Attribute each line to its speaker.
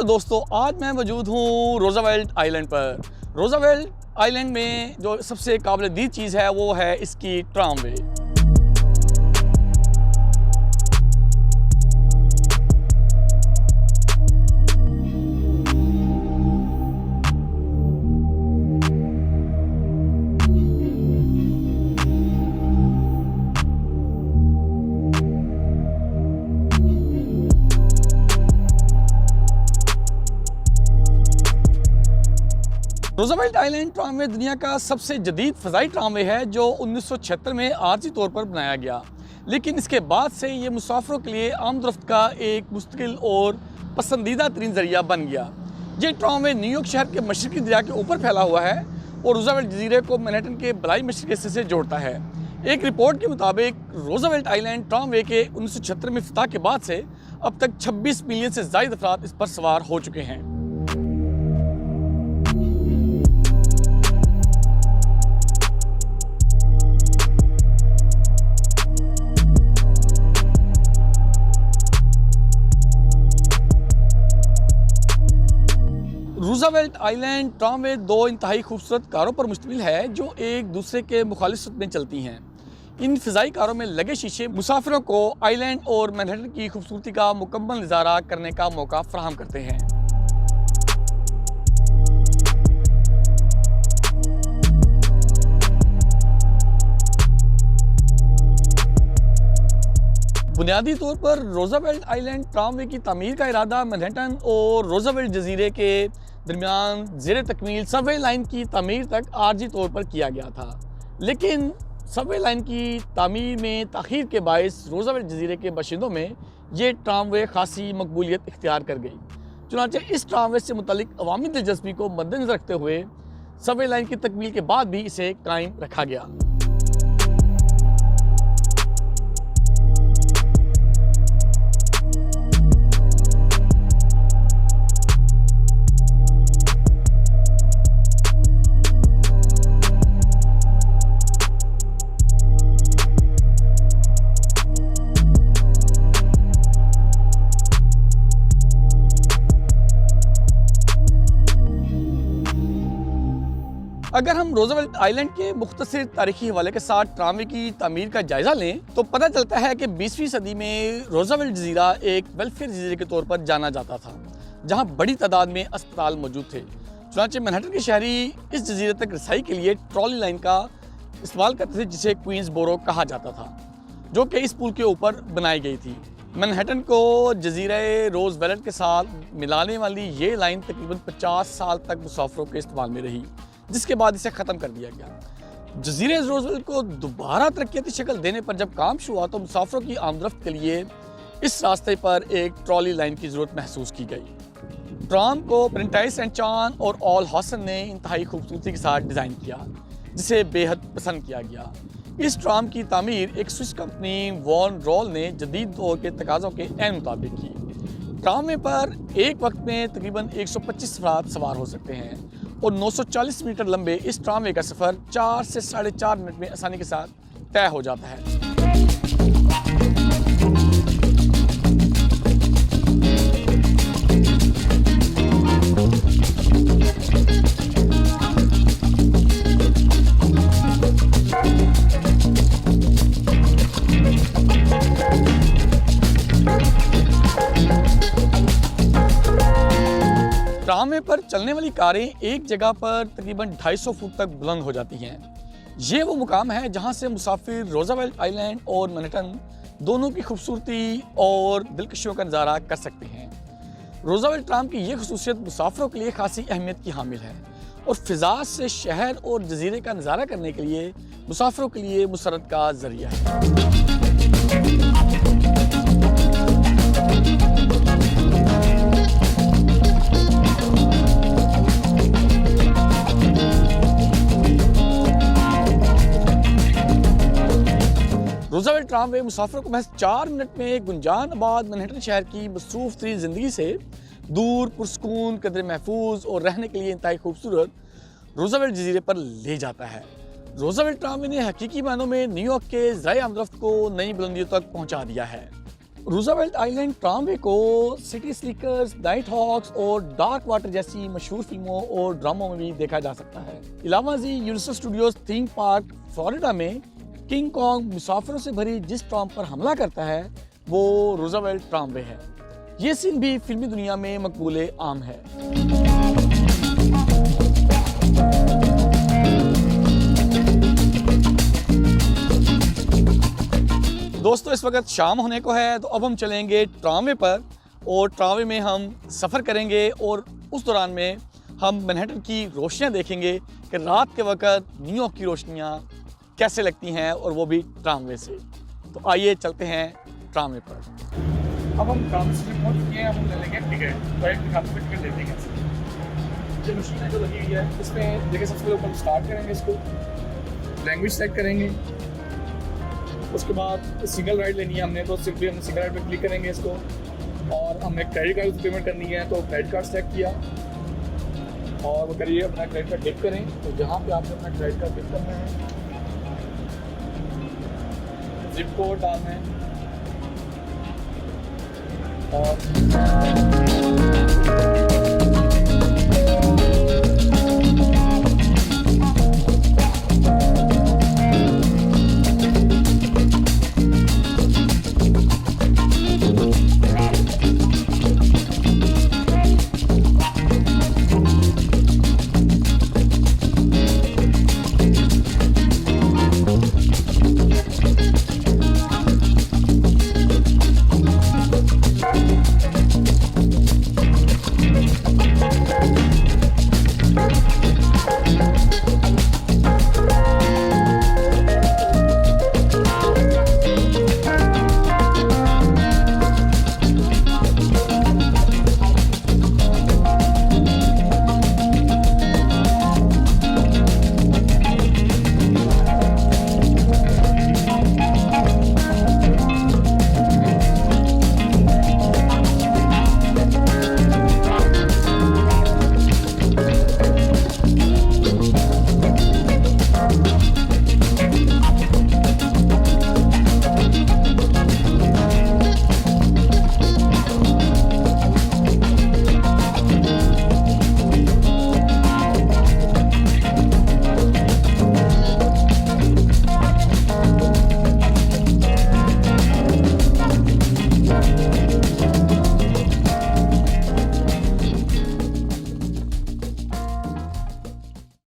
Speaker 1: दोस्तों, आज मैं मौजूद हूँ रोज़ावेल्ट आइलैंड पर। रोज़ावेल्ट आइलैंड में जो सबसे काबिल-ए-दीद चीज़ है वो है इसकी ट्रामवे। रोज़ावेल्ट आइलैंड ट्रामवे दुनिया का सबसे जदीद फ़ज़ाई ट्रामवे है जो 1976 में आर्जी तौर पर बनाया गया, लेकिन इसके बाद से ये मुसाफिरों के लिए आमदरफ्त का एक मुस्तकिल और पसंदीदा तरीन ज़रिया बन गया। ये ट्रामवे न्यूयॉर्क शहर के मशरक़ी दरिया के ऊपर फैला हुआ है और रोज़ावेल्ट जजीरे को मैनहट्टन के बलाई मशरक़ी हिस्से से जोड़ता है। एक रिपोर्ट के मुताबिक रोज़ावेल्ट आइलैंड ट्रामवे के 1976 में इफ्तिताह के बाद से अब तक 26 मिलियन से ज़ायद अफराद इस पर सवार हो चुके हैं। रोज़ावेल्ट आइलैंड ट्रामवे दो इंतहाई खूबसूरत कारों पर मुश्तमिल है जो एक दूसरे के मुखालिफ में चलती हैं। इन फ़िज़ाई कारों में लगे शीशे मुसाफिरों को आइलैंड और मैनहट्टन की खूबसूरती का मुकम्मल नज़ारा करने का मौका फराहम करते हैं। बुनियादी तौर पर रोज़ावेल्ट आइलैंड ट्रामवे की तामीर का इरादा मैनहट्टन और रोज़ावेल्ट जजीरे के दरमियान ज़ेरे तकमील सबवे लाइन की तामीर तक आर्जी तौर पर किया गया था, लेकिन सबवे लाइन की तामीर में ताख़ीर के बायस रोज़ावेल्ट जजीरे के बाशिंदों में ये ट्रामवे खासी मकबूलियत इख्तियार कर गई। चुनांचे इस ट्रामवे से मुतल्लिक अवामी दिलचस्पी को मद्देनज़र रखते हुए सबवे लाइन की तकमील के बाद भी इसे कायम रखा गया। अगर हम रोज़ावेल्ट आइलैंड के मुख्तसर तारीखी हवाले के साथ ट्रामवे की तामीर का जायज़ा लें तो पता चलता है कि 20वीं सदी में रोज़ावेल्ट जजीरा एक वेलफेयर जजीरे के तौर पर जाना जाता था, जहां बड़ी तादाद में अस्पताल मौजूद थे। चुनांचे मैनहट्टन के शहरी इस जजीरे तक रसाई के लिए ट्रॉली लाइन का इस्तेमाल करते थे, जिसे क्वींसबोरो कहा जाता था, जो कि इस पुल के ऊपर बनाई गई थी। मैनहट्टन को जजीरे रोज़वेल्ट के साथ मिलाने वाली ये लाइन तकरीबन 50 साल तक मुसाफिरों के इस्तेमाल में रही, जिसके बाद इसे ख़त्म कर दिया गया। जजीरे रोज़वेल्ट को दोबारा तरक्याती शक्ल देने पर जब काम शुरू हुआ तो मुसाफिरों की आमदरफ्त के लिए इस रास्ते पर एक ट्रॉली लाइन की ज़रूरत महसूस की गई। ट्राम को प्रिंटाइस एंड चान और ऑल हॉसन ने इंतहाई खूबसूरती के साथ डिज़ाइन किया, जिसे बेहद पसंद किया गया। इस ट्राम की तामीर एक स्विस कंपनी वॉन रोल ने जदीद दौर के तकाज़ों के ऐन मुताबिक की। ट्रामवे पर एक वक्त में तकरीबन 125 अफराद सवार हो सकते हैं और 940 मीटर लंबे इस ट्रामवे का सफ़र 4 से 4.5 मिनट में आसानी के साथ तय हो जाता है। ट्रामवे पर चलने वाली कारें एक जगह पर तकरीबन 250 फुट तक बुलंद हो जाती हैं। ये वो मुकाम है जहां से मुसाफिर रोज़ावेल्ट आइलैंड और मैनहट्टन दोनों की खूबसूरती और दिलकशियों का नज़ारा कर सकते हैं। रोज़ावेल्ट ट्राम की ये खसूसियत मुसाफिरों के लिए खासी अहमियत की हामिल है और फ़िज़ा से शहर और जजीरे का नज़ारा करने के लिए मुसाफिरों के लिए मुसरत का ज़रिया है। रोज़ावेल्ट ट्रामवे मुसाफिरों को महज 4 मिनट में गुंजान आबाद मैनहट्टन शहर की मसरूफ़ तरीन ज़िंदगी से दूर, पुरसकून, कदर महफूज और रहने के लिए इंतहाई खूबसूरत रोज़ावेल्ट जजीरे पर ले जाता है। रोज़ावेल्ट ट्रामवे ने हकीकी मानों में न्यूयॉर्क के ज़राए आमदरफ्त को नई बुलंदियों तक पहुँचा दिया है। रूज़वेल्ट आइलैंड ट्रामवे को सिटी स्लीकर्स, नाइट हॉक्स और डार्क वाटर जैसी मशहूर फिल्मों और ड्रामों में भी देखा जा सकता है। इलावाजी Universal Studios theme park Florida में किंग कॉन्ग मुसाफिरों से भरी जिस ट्राम पर हमला करता है वो रूज़वेल्ट ट्रामवे है। ये सीन भी फिल्मी दुनिया में मकबूले आम है। दोस्तों इस वक्त शाम होने को है तो अब हम चलेंगे ट्रामवे पर और ट्रामवे में हम सफ़र करेंगे और उस दौरान में हम मैनहट्टन की रोशनियां देखेंगे कि रात के वक्त न्यूयॉर्क की रोशनियां कैसे लगती हैं और वो भी ट्रामवे से। तो आइए चलते हैं ट्रामवे पर।
Speaker 2: अब हम ट्राम से पहुंच चुके हैं, अब हम ले लेंगे टिकट। तो एक टिकट लेते हैं। ये मशीन है जो लगी हुई है इसमें देखिए, सबसे पहले ऊपर स्टार्ट करेंगे, इसको लैंग्वेज सेलेक्ट करेंगे। उसके बाद सिंगल राइड लेनी है हमने, तो सिंपली हम सिंगल राइड पे क्लिक करेंगे इसको, और हमने क्रेडिट कार्ड से पेमेंट करनी है तो क्रेडिट कार्ड सेलेक्ट किया और वो करिए अपना क्रेडिट कार्ड टिक करें। तो जहाँ पे आपने अपना क्रेडिट कार्ड टिक करना है, जिप कोड डालना है और